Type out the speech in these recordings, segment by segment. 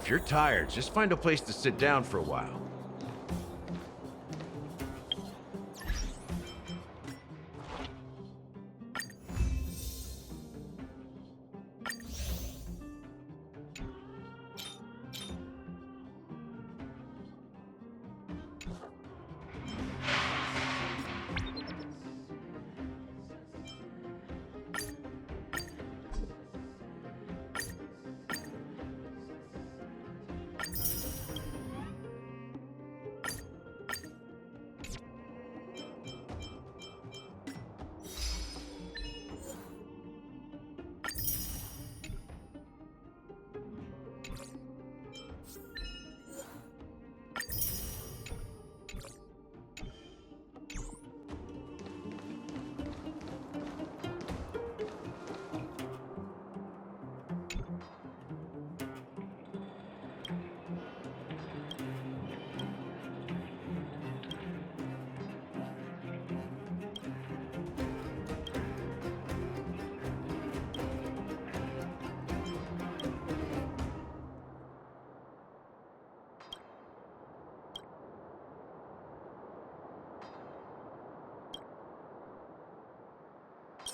If you're tired, just find a place to sit down for a while.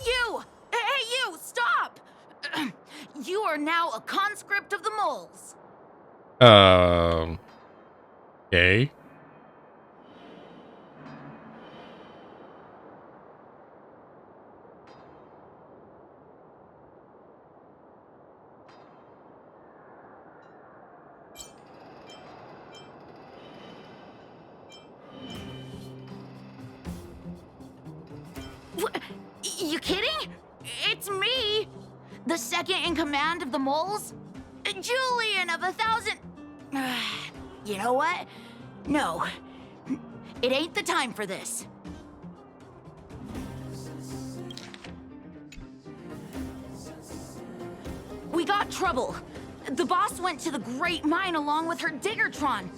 You! Hey, you! Stop! You are now a conscript of the moles. Okay. What? You kidding? It's me! The second in command of the moles? Julian of 1,000... You know what? No. It ain't the time for this. We got trouble. The boss went to the Great Mine along with her Diggertron.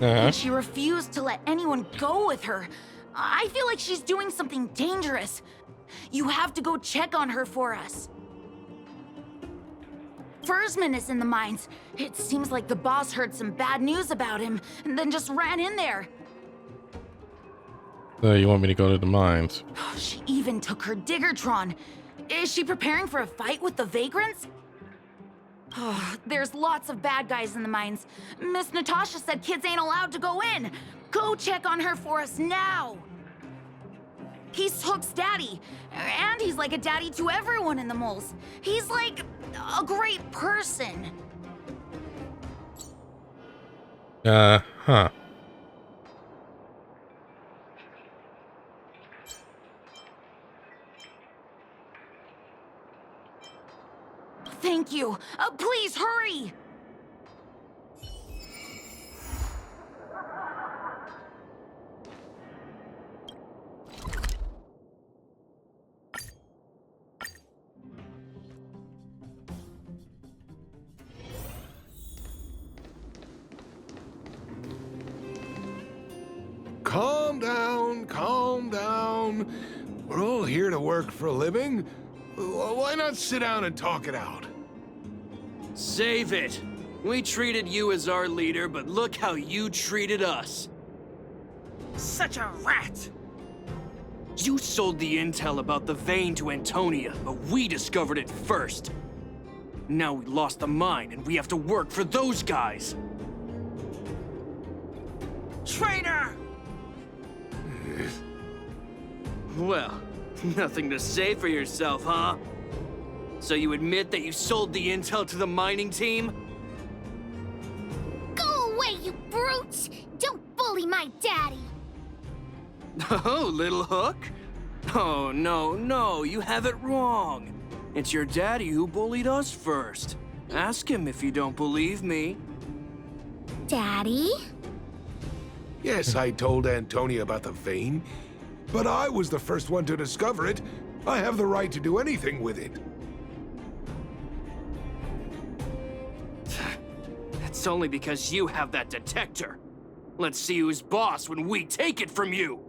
And she refused to let anyone go with her. I feel like she's doing something dangerous. You have to go check on her for us. Foreman is in the mines. It seems like the boss heard some bad news about him and then just ran in there. So you want me to go to the mines? She even took her Diggertron. Is she preparing for a fight with the vagrants? There's lots of bad guys in the mines. Miss Natasha said kids ain't allowed to go in. Go check on her for us now. He's Hook's daddy, and he's like a daddy to everyone in the moles. He's like a great person. Huh. Thank you. Please hurry. Calm down, calm down. We're all here to work for a living. Why not sit down and talk it out? Save it. We treated you as our leader, but look how you treated us. Such a rat! You sold the intel about the vein to Antonia, but we discovered it first. Now we lost the mine, and we have to work for those guys. Traitor! Well, nothing to say for yourself, huh? So you admit that you sold the intel to the mining team? Go away, you brutes! Don't bully my daddy! Oh, little Hook? Oh, no, you have it wrong. It's your daddy who bullied us first. Ask him if you don't believe me. Daddy? Yes, I told Antonia about the vein, but I was the first one to discover it. I have the right to do anything with it. It's only because you have that detector. Let's see who's boss when we take it from you.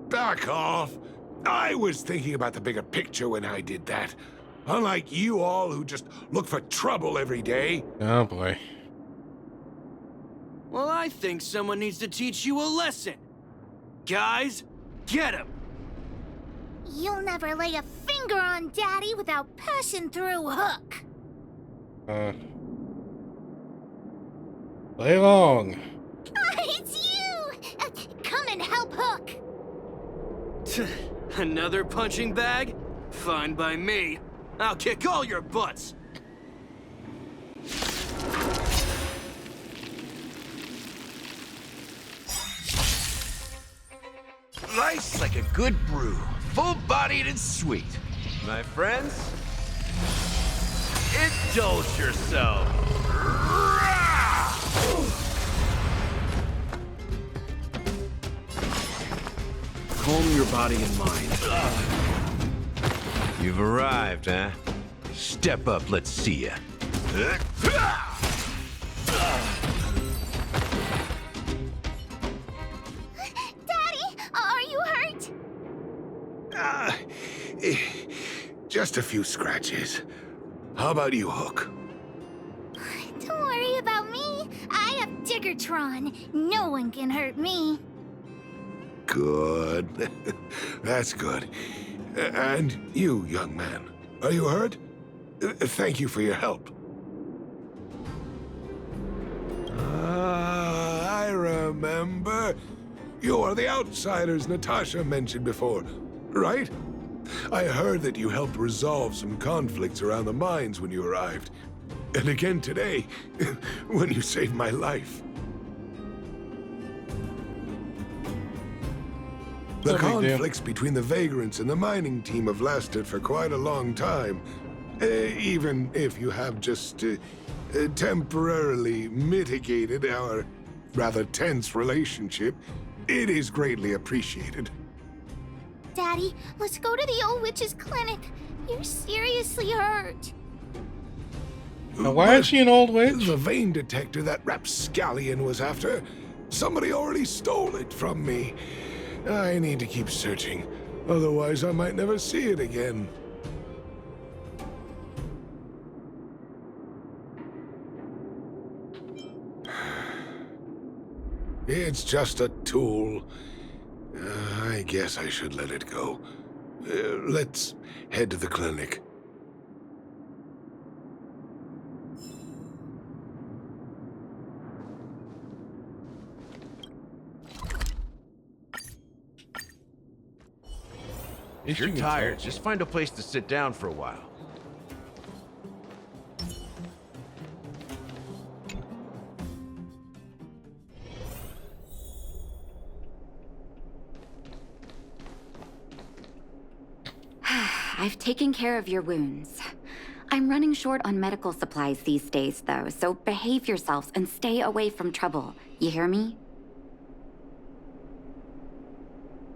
Back off. I was thinking about the bigger picture when I did that. Unlike you all who just look for trouble every day. Oh boy. Well, I think someone needs to teach you a lesson. Guys, get him! You'll never lay a finger on Daddy without passing through Hook. Play along. It's you! Come and help Hook. Another punching bag? Fine by me. I'll kick all your butts. Nice like a good brew. Full-bodied and sweet. My friends, indulge yourself. Calm your body and mind. You've arrived, huh? Step up, let's see ya. Daddy, are you hurt? Just a few scratches. How about you, Hook? Don't worry about me. I have Diggertron. No one can hurt me. Good. That's good. And you, young man, are you hurt? Thank you for your help. I remember. You are the outsiders Natasha mentioned before, right? I heard that you helped resolve some conflicts around the mines when you arrived. And again today, when you saved my life. The No big deal. conflicts between the vagrants and the mining team have lasted for quite a long time. Even if you have just temporarily mitigated our rather tense relationship, it is greatly appreciated. Daddy, let's go to the old witch's clinic. You're seriously hurt. Now, why is she an old witch? The vein detector that rapscallion was after, somebody already stole it from me. I need to keep searching, otherwise I might never see it again. It's just a tool. I guess I should let it go. Let's head to the clinic. If you're tired, just find a place to sit down for a while. I've taken care of your wounds. I'm running short on medical supplies these days, though, so behave yourselves and stay away from trouble. You hear me?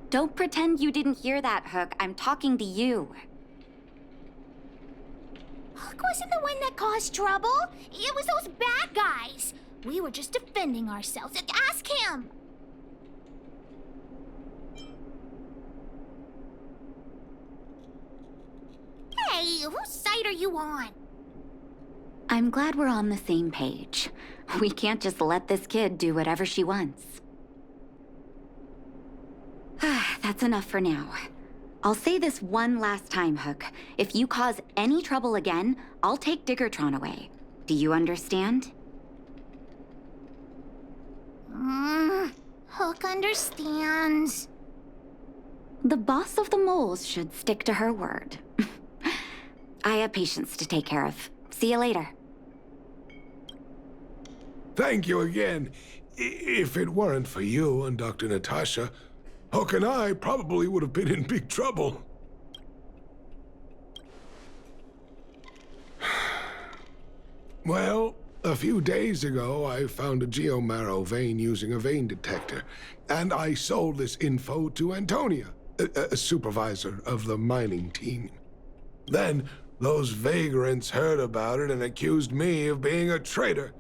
Don't pretend you didn't hear that, Hook. I'm talking to you. Hook wasn't the one that caused trouble. It was those bad guys. We were just defending ourselves. Ask him. Hey, whose side are you on? I'm glad we're on the same page. We can't just let this kid do whatever she wants. That's enough for now. I'll say this one last time, Hook. If you cause any trouble again, I'll take Diggertron away. Do you understand? Hook understands. The boss of the moles should stick to her word. I have patients to take care of. See you later. Thank you again. If it weren't for you and Dr. Natasha, Hook and I probably would have been in big trouble. Well, a few days ago, I found a geomarrow vein using a vein detector, and I sold this info to Antonia, a supervisor of the mining team. Then, those vagrants heard about it and accused me of being a traitor.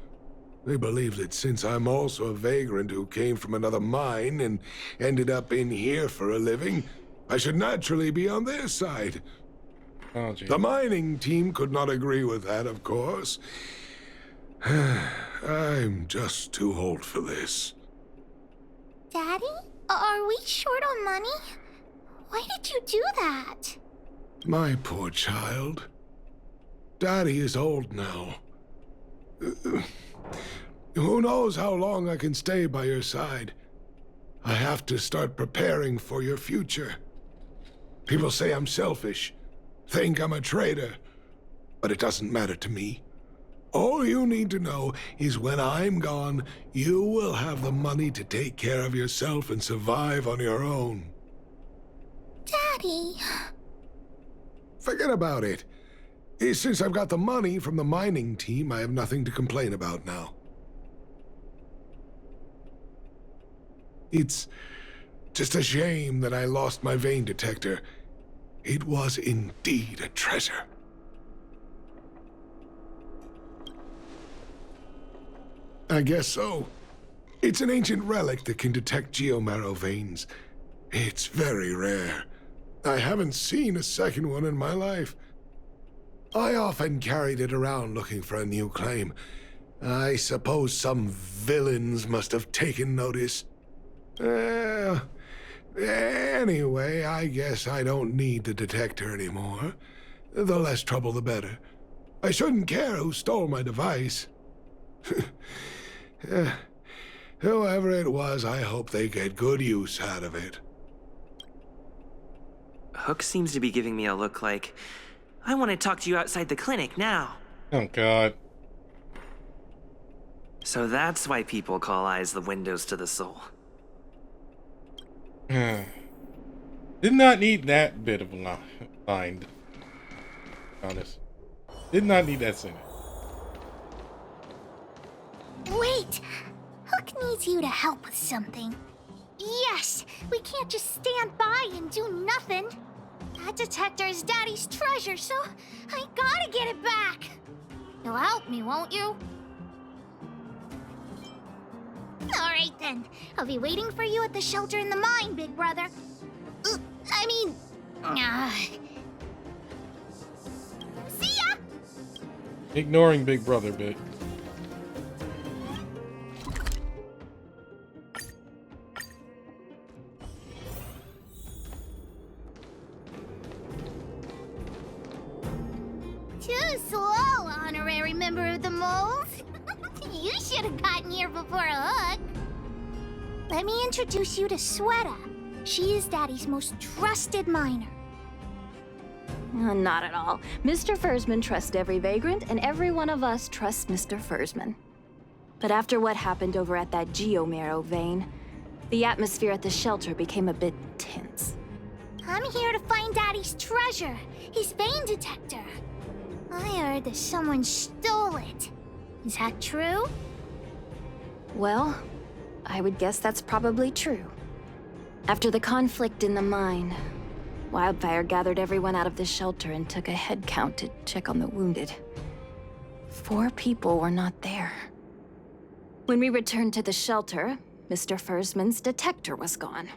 They believe that since I'm also a vagrant who came from another mine and ended up in here for a living, I should naturally be on their side. Oh, gee. The mining team could not agree with that, of course. I'm just too old for this. Daddy? Are we short on money? Why did you do that? My poor child. Daddy is old now. Who knows how long I can stay by your side? I have to start preparing for your future. People say I'm selfish, think I'm a traitor, but it doesn't matter to me. All you need to know is when I'm gone, you will have the money to take care of yourself and survive on your own. Daddy. Forget about it. Since I've got the money from the mining team, I have nothing to complain about now. It's just a shame that I lost my vein detector. It was indeed a treasure. I guess so. It's an ancient relic that can detect geomarrow veins. It's very rare. I haven't seen a second one in my life. I often carried it around looking for a new claim. I suppose some villains must have taken notice. Anyway, I guess I don't need the detector anymore. The less trouble, the better. I shouldn't care who stole my device. Whoever it was, I hope they get good use out of it. Hook seems to be giving me a look like, I want to talk to you outside the clinic now. Oh, God. So that's why people call eyes the windows to the soul. Did not need that bit of a line. Honest. Did not need that sentence. Wait! Hook needs you to help with something. Yes! We can't just stand by and do nothing. That detector is Daddy's treasure, so I gotta get it back. You'll help me, won't you? Alright then. I'll be waiting for you at the shelter in the mine, big brother. See ya! Ignoring Big Brother bit. Too slow, honorary member of the moles. You should have gotten here before Hook. Let me introduce you to Sweta. She is Daddy's most trusted miner. Not at all. Mr. Fursman trusts every vagrant, and every one of us trusts Mr. Fursman. But after what happened over at that geomarrow vein, the atmosphere at the shelter became a bit tense. I'm here to find Daddy's treasure, his vein detector. I heard that someone stole it. Is that true? Well, I would guess that's probably true. After the conflict in the mine, Wildfire gathered everyone out of the shelter and took a head count to check on the wounded. 4 people were not there. When we returned to the shelter, Mr. Fursman's detector was gone.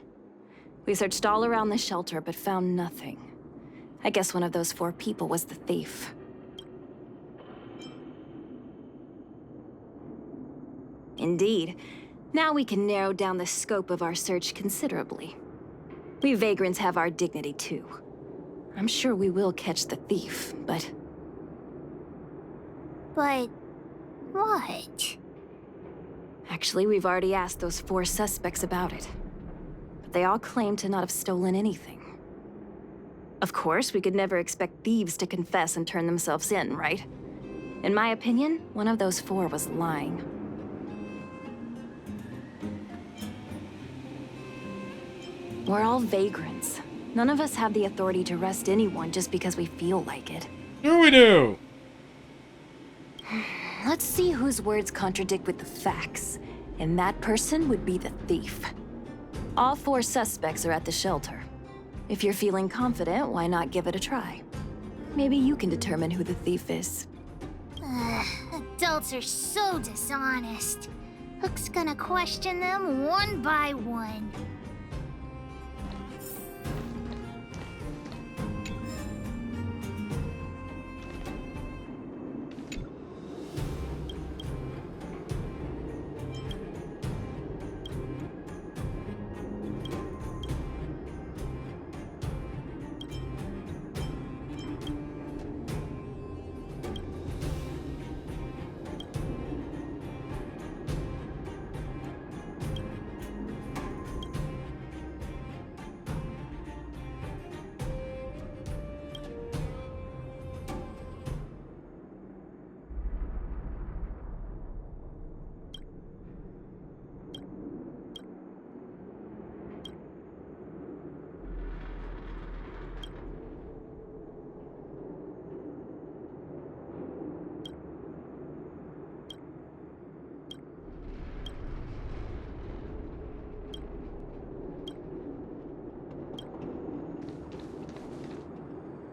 We searched all around the shelter but found nothing. I guess one of those 4 people was the thief. Indeed. Now we can narrow down the scope of our search considerably. We vagrants have our dignity too. I'm sure we will catch the thief, but... But... what? Actually, we've already asked those 4 suspects about it. But they all claim to not have stolen anything. Of course, we could never expect thieves to confess and turn themselves in, right? In my opinion, one of those 4 was lying. We're all vagrants. None of us have the authority to arrest anyone just because we feel like it. Here we do. Let's see whose words contradict with the facts. And that person would be the thief. All 4 suspects are at the shelter. If you're feeling confident, why not give it a try? Maybe you can determine who the thief is. Adults are so dishonest. Hook's gonna question them one by one.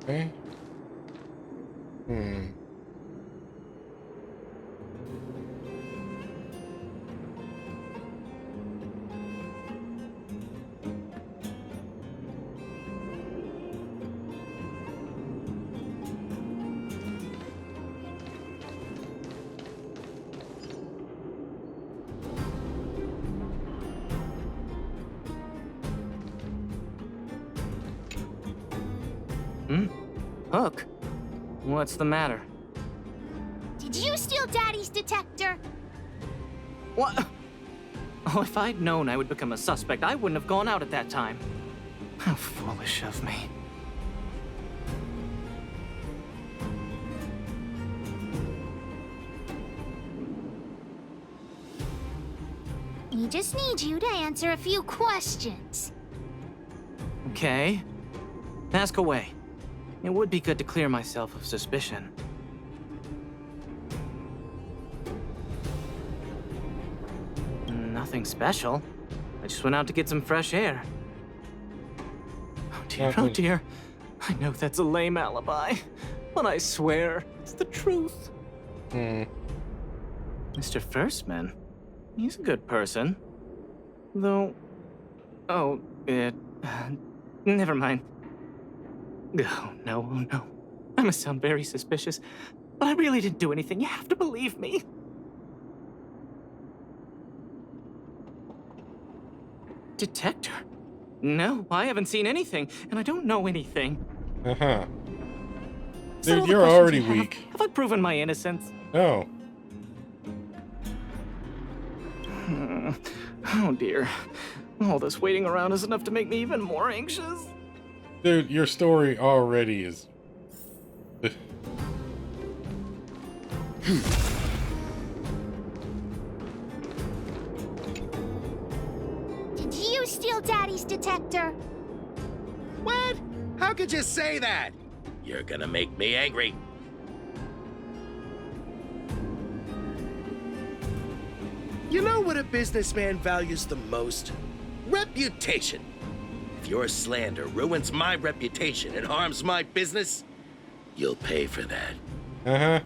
Okay. Hook? What's the matter? Did you steal Daddy's detector? What? Oh, if I'd known I would become a suspect, I wouldn't have gone out at that time. How foolish of me. We just need you to answer a few questions. Okay. Ask away. It would be good to clear myself of suspicion. Nothing special. I just went out to get some fresh air. Oh dear, oh dear. I know that's a lame alibi, but I swear it's the truth. Mr. Foreman, he's a good person. Though... Oh, never mind. Oh, no, oh, no. I must sound very suspicious, but I really didn't do anything. You have to believe me. Detector? No, I haven't seen anything, and I don't know anything. Dude, you're already weak. Have I proven my innocence? No. Oh dear. All this waiting around is enough to make me even more anxious. Dude, your story already is... Did you steal Daddy's detector? What? How could you say that? You're gonna make me angry. You know what a businessman values the most? Reputation. If your slander ruins my reputation and harms my business, you'll pay for that.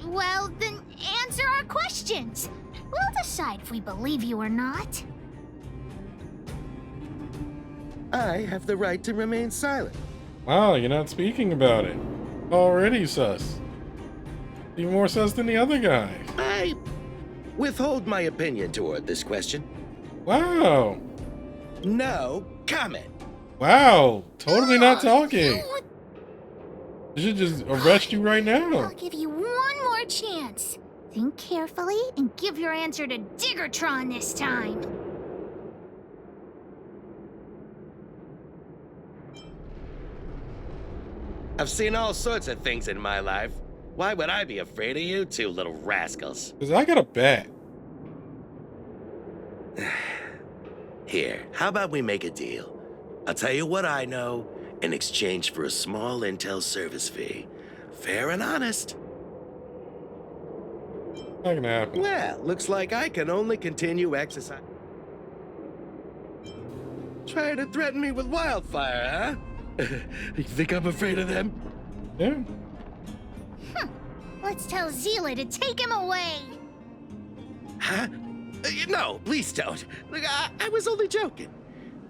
Well, then answer our questions. We'll decide if we believe you or not. I have the right to remain silent. Wow, you're not speaking about it. Already sus. Even more sus than the other guy. I withhold my opinion toward this question. Wow. No comment. Wow, totally not talking. I should just arrest you right now. I'll give you one more chance. Think carefully and give your answer to Diggertron this time. I've seen all sorts of things in my life. Why would I be afraid of you two little rascals? Because I got a bet. Here, how about we make a deal? I'll tell you what I know in exchange for a small intel service fee. Fair and honest. Not gonna happen. Well, looks like I can only continue exercise. Trying to threaten me with wildfire, huh? You think I'm afraid of them? Yeah. Let's tell Zila to take him away. Huh? No, please don't. Look, I was only joking.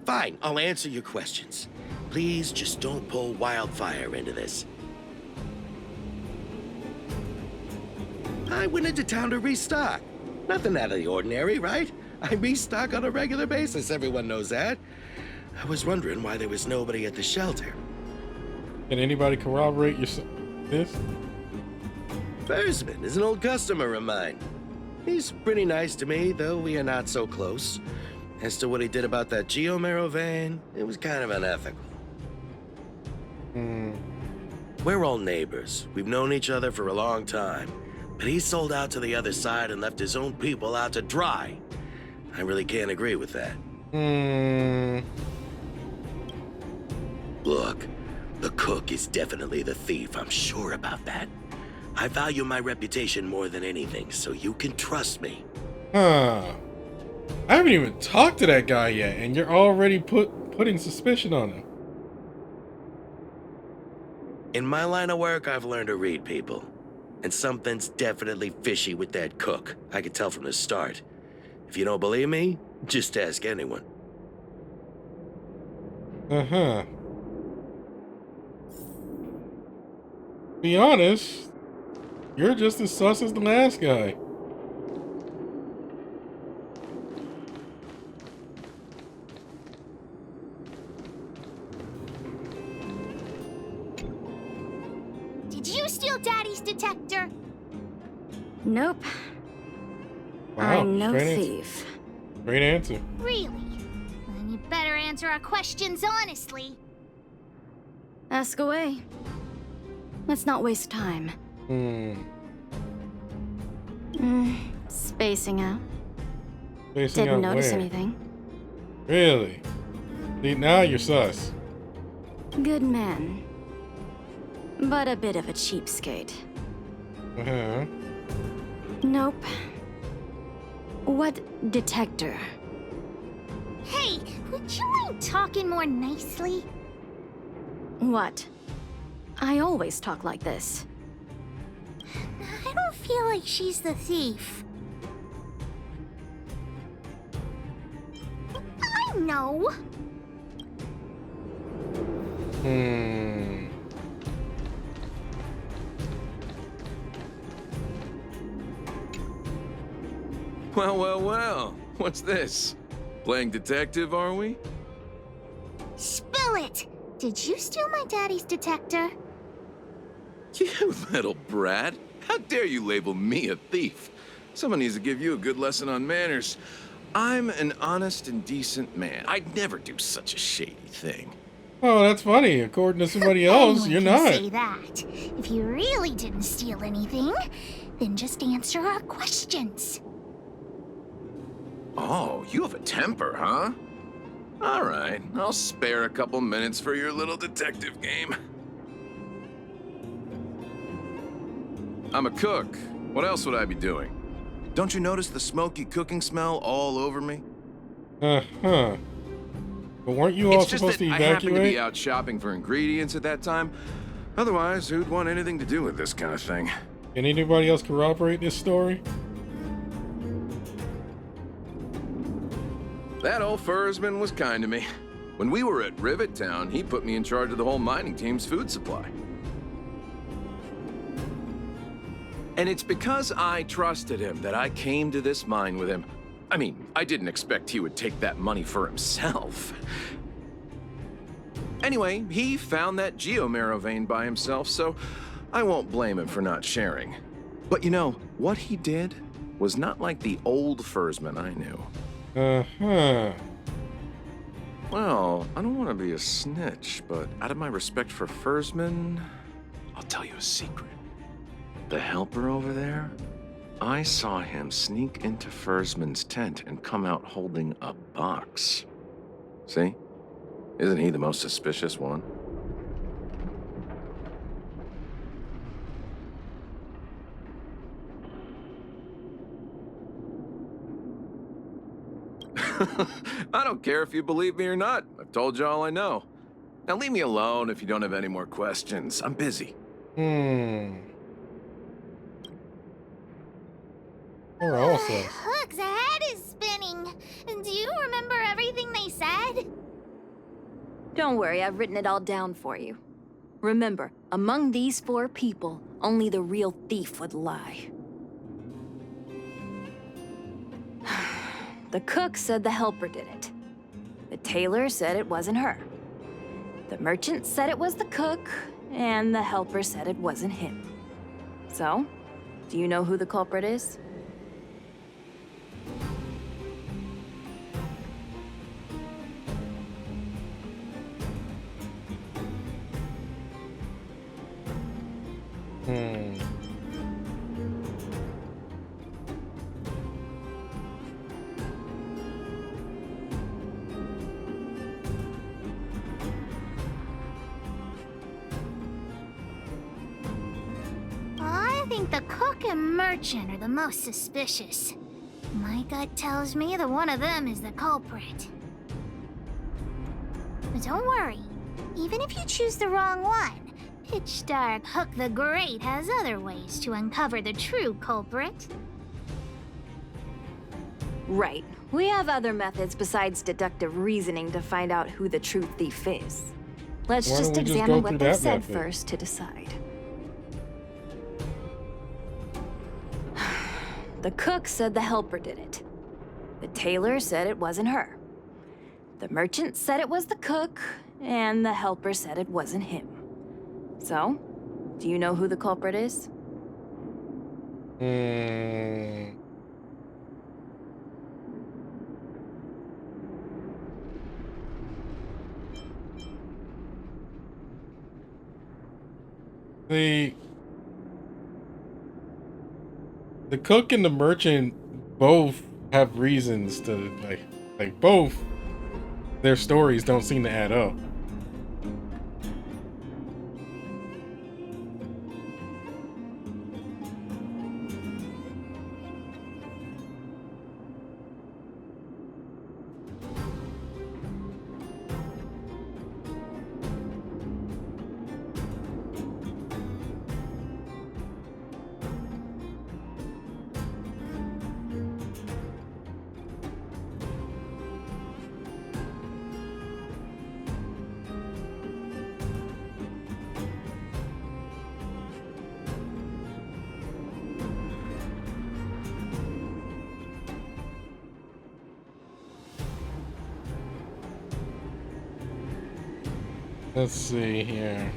Fine, I'll answer your questions. Please just don't pull wildfire into this. I went into town to restock. Nothing out of the ordinary, right? I restock on a regular basis, everyone knows that. I was wondering why there was nobody at the shelter. Can anybody corroborate this? Foreman is an old customer of mine. He's pretty nice to me, though we are not so close. As to what he did about that Geomero vein, it was kind of unethical. We're all neighbors. We've known each other for a long time. But he sold out to the other side and left his own people out to dry. I really can't agree with that. Look, the cook is definitely the thief. I'm sure about that. I value my reputation more than anything, so you can trust me. Huh. I haven't even talked to that guy yet, and you're already putting suspicion on him. In my line of work, I've learned to read people. And something's definitely fishy with that cook. I could tell from the start. If you don't believe me, just ask anyone. Uh-huh. Be honest, you're just as sus as the last guy. Did you steal Daddy's detector? Nope. Wow, I'm no straight thief. Great answer. Really? Then you better answer our questions honestly. Ask away. Let's not waste time. Spacing out. Facing Didn't out notice where? anything. Really? See, now you're sus. Good man. But a bit of a cheapskate. Uh-huh. Nope. What detector? Hey, would you mind talking more nicely? What? I always talk like this. I don't feel like she's the thief. I know. Well, well, well. What's this? Playing detective, are we? Spill it! Did you steal my daddy's detector? You little brat. How dare you label me a thief? Someone needs to give you a good lesson on manners. I'm an honest and decent man. I'd never do such a shady thing. Oh, that's funny. According to somebody else, Anyone you're can not. say that. If you really didn't steal anything, then just answer our questions. Oh, you have a temper, huh? All right, I'll spare a couple minutes for your little detective game. I'm a cook. What else would I be doing? Don't you notice the smoky cooking smell all over me? Uh-huh. But weren't you all It's just supposed that to I happened to evacuate? be out shopping for ingredients at that time. Otherwise, who'd want anything to do with this kind of thing? Can anybody else corroborate this story? That old Fursman was kind to me. When we were at Rivet Town, he put me in charge of the whole mining team's food supply. And it's because I trusted him that I came to this mine with him. I mean, I didn't expect he would take that money for himself. Anyway, he found that geomarrow vein by himself, so I won't blame him for not sharing. But you know, what he did was not like the old Fursman I knew. Uh-huh. Well, I don't want to be a snitch, but out of my respect for Fursman, I'll tell you a secret. The helper over there, I saw him sneak into Fursman's tent and come out holding a box. See? Isn't he the most suspicious one? I don't care if you believe me or not. I've told you all I know. Now leave me alone if you don't have any more questions. I'm busy. Or also. Hook's head is spinning. Do you remember everything they said? Don't worry, I've written it all down for you. Remember, among these 4 people, only the real thief would lie. The cook said the helper did it. The tailor said it wasn't her. The merchant said it was the cook, and the helper said it wasn't him. So, do you know who the culprit is? I think the cook and merchant are the most suspicious. My gut tells me that one of them is the culprit. But don't worry. Even if you choose the wrong one, Pitch Dark Hook the Great has other ways to uncover the true culprit. Right. We have other methods besides deductive reasoning to find out who the true thief is. Let's Why just don't we just examine go what through they that said method? first to decide. The cook said the helper did it. The tailor said it wasn't her. The merchant said it was the cook, and the helper said it wasn't him. So, do you know who the culprit is? The cook and the merchant both have reasons to like both their stories don't seem to add up. Let's see here.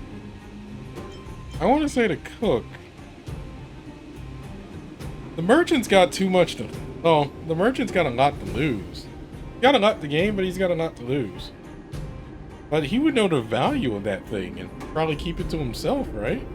I want to say the cook. The merchant's got too much to... Oh, the merchant's got a lot to lose. He's got a lot to gain, but he's got a lot to lose. But he would know the value of that thing and probably keep it to himself, right?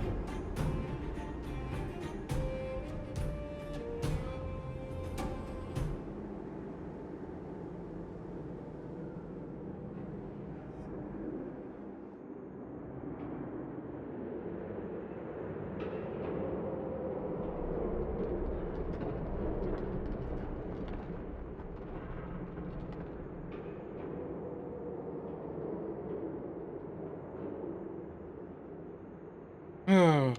Oh.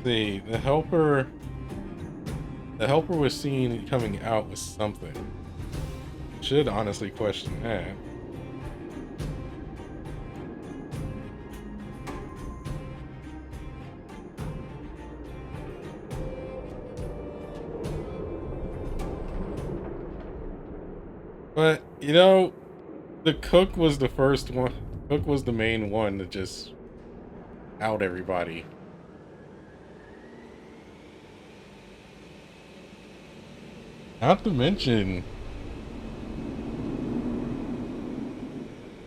See, the helper was seen coming out with something. Should honestly question that. But, you know, the cook was the first one. Cook was the main one to just out everybody. Not to mention,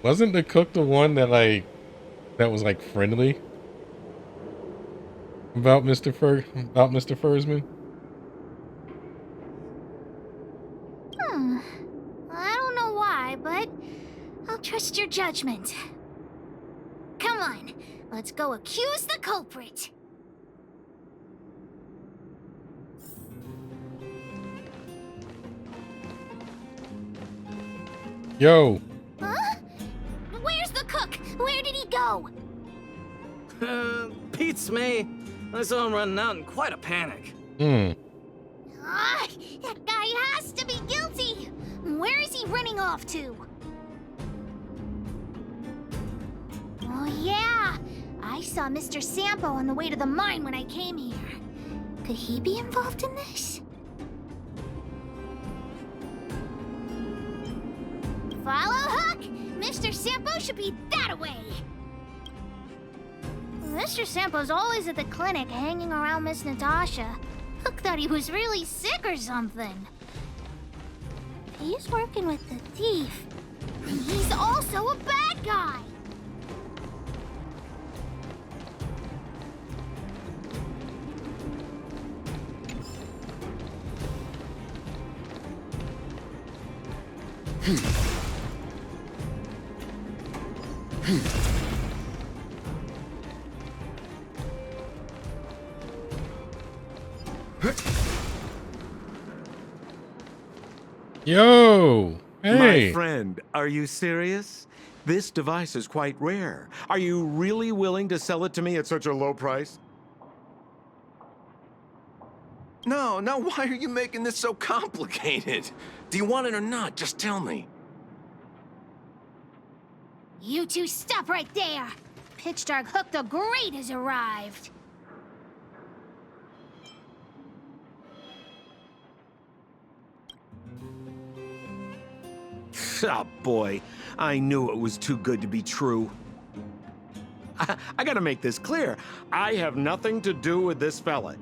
wasn't the cook the one that was like friendly about Mr. Fursman? I don't know why, but I'll trust your judgment. Come on, let's go accuse the culprit. Yo. Huh? Where's the cook? Where did he go? Beats me. I saw him running out in quite a panic. Ah, that guy has to be guilty. Where is he running off to? Oh yeah, I saw Mr. Sampo on the way to the mine when I came here. Could he be involved in this? Sampo should be that way. Mr. Sampo's always at the clinic hanging around Miss Natasha. Hook thought he was really sick or something. He's working with the thief. And he's also a bad guy. Yo, hey. My friend, are you serious? This device is quite rare. Are you really willing to sell it to me at such a low price? No, why are you making this so complicated? Do you want it or not? Just tell me. You two stop right there. Pitch Dark Hook the Great has arrived. Oh boy, I knew it was too good to be true. I gotta make this clear. I have nothing to do with this fella.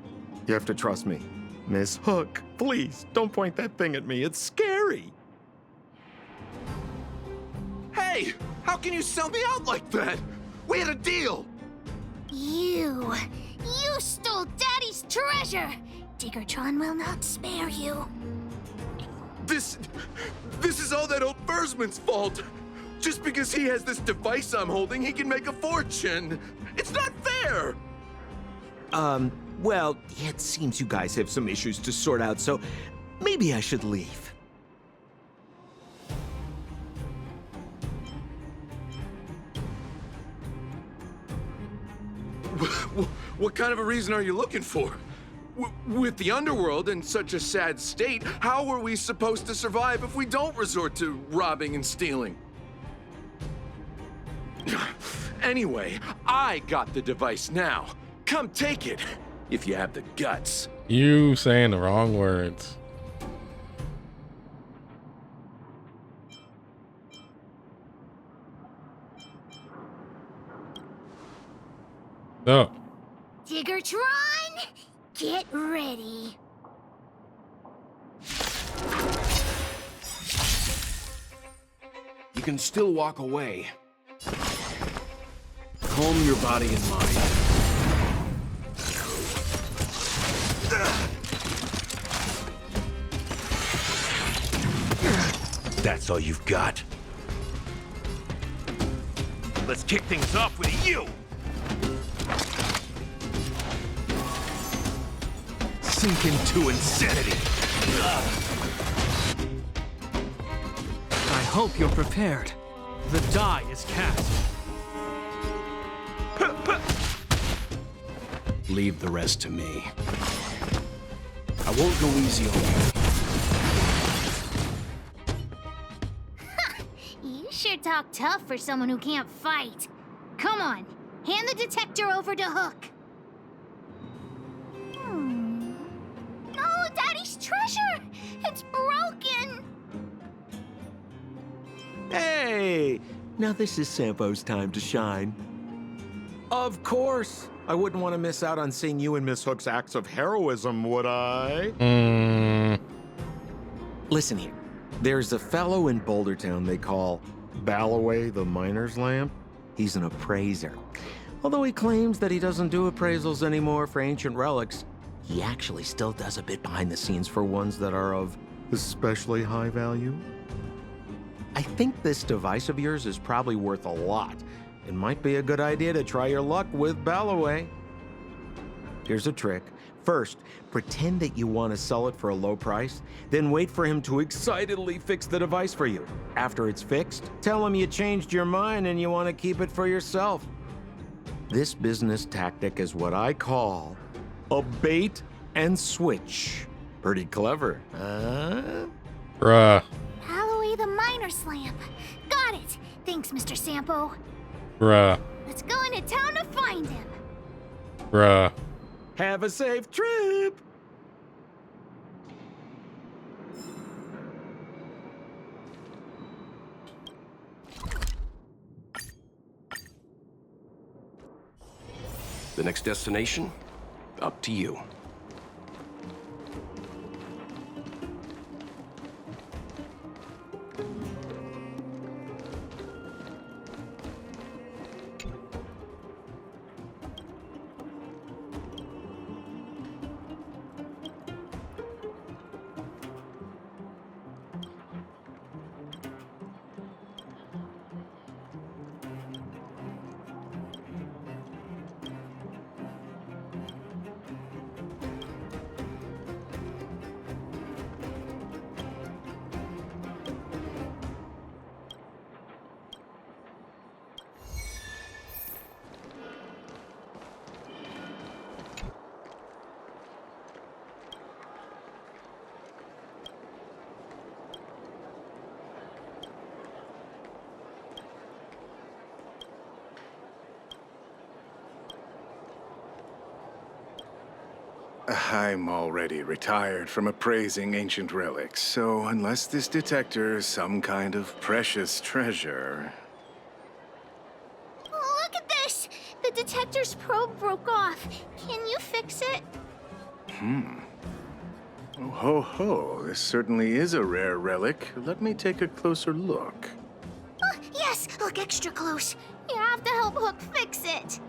You have to trust me. Miss Hook, please, don't point that thing at me. It's scary. Hey, how can you sell me out like that? We had a deal. You stole Daddy's treasure. Diggertron will not spare you. This is all that old Fursman's fault. Just because he has this device I'm holding, he can make a fortune. It's not fair. Well, it seems you guys have some issues to sort out, so maybe I should leave. What kind of a reason are you looking for? With the underworld in such a sad state, how are we supposed to survive if we don't resort to robbing and stealing? Anyway, I got the device now. Come take it, if you have the guts. You saying the wrong words. Oh. Diggertron, get ready. You can still walk away. Calm your body and mind. That's all you've got. Let's kick things off with you! Sink into insanity. I hope you're prepared. The die is cast. Leave the rest to me. I won't go easy on you. You sure talk tough for someone who can't fight. Come on, hand the detector over to Hook. No, Daddy's treasure! It's broken! Hey, now this is Sampo's time to shine. Of course. I wouldn't want to miss out on seeing you and Miss Hook's acts of heroism, would I? Listen here. There's a fellow in Bouldertown they call Balloway the Miner's Lamp. He's an appraiser. Although he claims that he doesn't do appraisals anymore for ancient relics, he actually still does a bit behind the scenes for ones that are of especially high value. I think this device of yours is probably worth a lot. It might be a good idea to try your luck with Balloway. Here's a trick. First, pretend that you want to sell it for a low price, then wait for him to excitedly fix the device for you. After it's fixed, tell him you changed your mind and you want to keep it for yourself. This business tactic is what I call a bait and switch. Pretty clever, huh? Bruh. Balloway the Miner's Lamp. Got it. Thanks, Mr. Sampo. Bruh. Let's go into town to find him. Bruh. Have a safe trip. The next destination? Up to you. I'm already retired from appraising ancient relics, so unless this detector is some kind of precious treasure... Look at this! The detector's probe broke off. Can you fix it? Oh, ho, ho. This certainly is a rare relic. Let me take a closer look. Oh, yes! Look extra close. You have to help Hook fix it.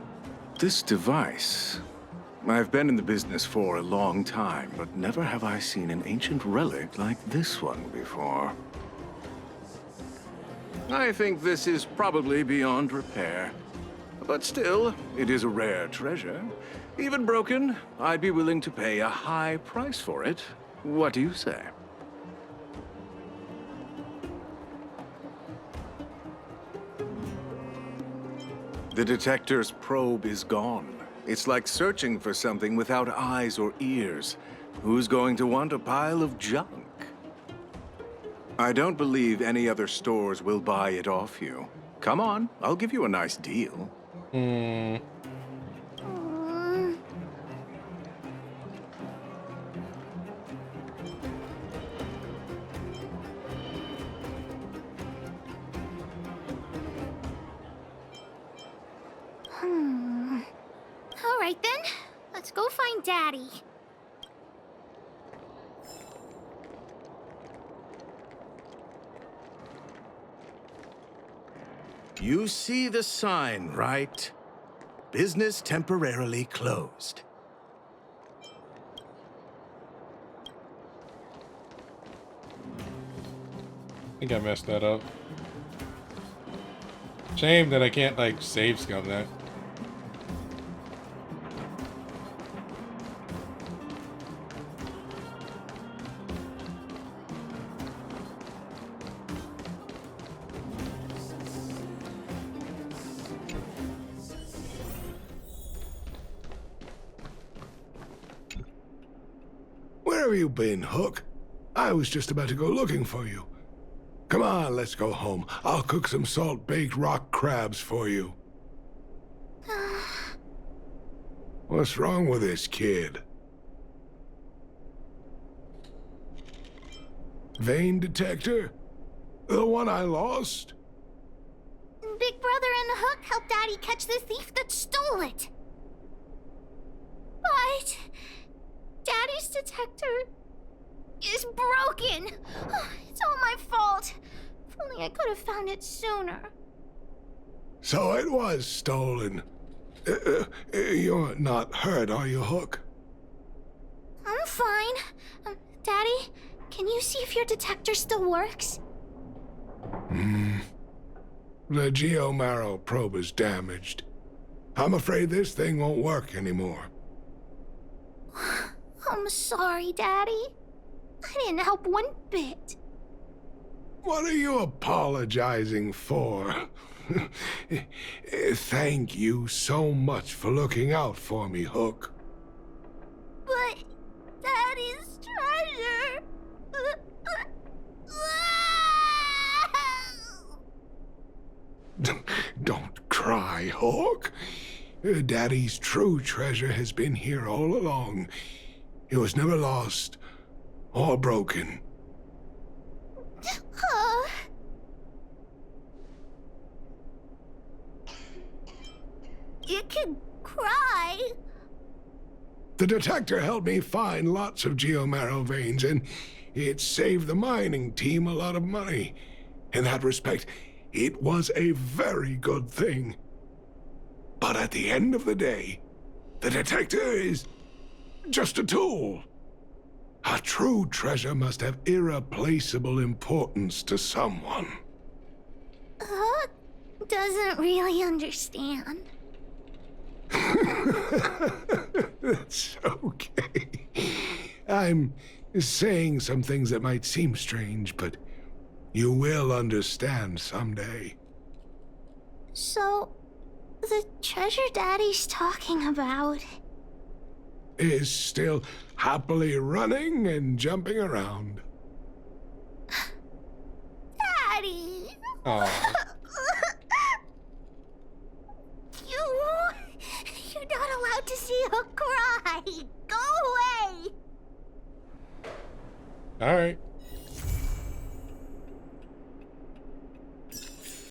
This device... I've been in the business for a long time, but never have I seen an ancient relic like this one before. I think this is probably beyond repair. But still, it is a rare treasure. Even broken, I'd be willing to pay a high price for it. What do you say? The detector's probe is gone. It's like searching for something without eyes or ears. Who's going to want a pile of junk? I don't believe any other stores will buy it off you. Come on, I'll give you a nice deal. All right then, let's go find Daddy. You see the sign, right? Business temporarily closed. I think I messed that up. Shame that I can't, like, save scum that. Where have you been, Hook? I was just about to go looking for you. Come on, let's go home. I'll cook some salt-baked rock crabs for you. What's wrong with this kid? Vein detector? The one I lost? Big Brother and Hook helped Daddy catch the thief that stole it. But Daddy's detector is broken. It's all my fault. If only I could have found it sooner. So it was stolen. You're not hurt, are you, Hook? I'm fine. Daddy, can you see if your detector still works? The geomarrow probe is damaged. I'm afraid this thing won't work anymore. I'm sorry, Daddy. I didn't help one bit. What are you apologizing for? Thank you so much for looking out for me, Hook. But Daddy's treasure... Don't cry, Hook. Daddy's true treasure has been here all along. It was never lost or broken. It could cry. The detector helped me find lots of geomarrow veins, and it saved the mining team a lot of money. In that respect, it was a very good thing. But at the end of the day, the detector is just a tool. A true treasure must have irreplaceable importance to someone. Hook doesn't really understand. That's okay. I'm saying some things that might seem strange, but you will understand someday. So, the treasure Daddy's talking about is still happily running and jumping around. Daddy! Oh. You're not allowed to see her cry! Go away! All right.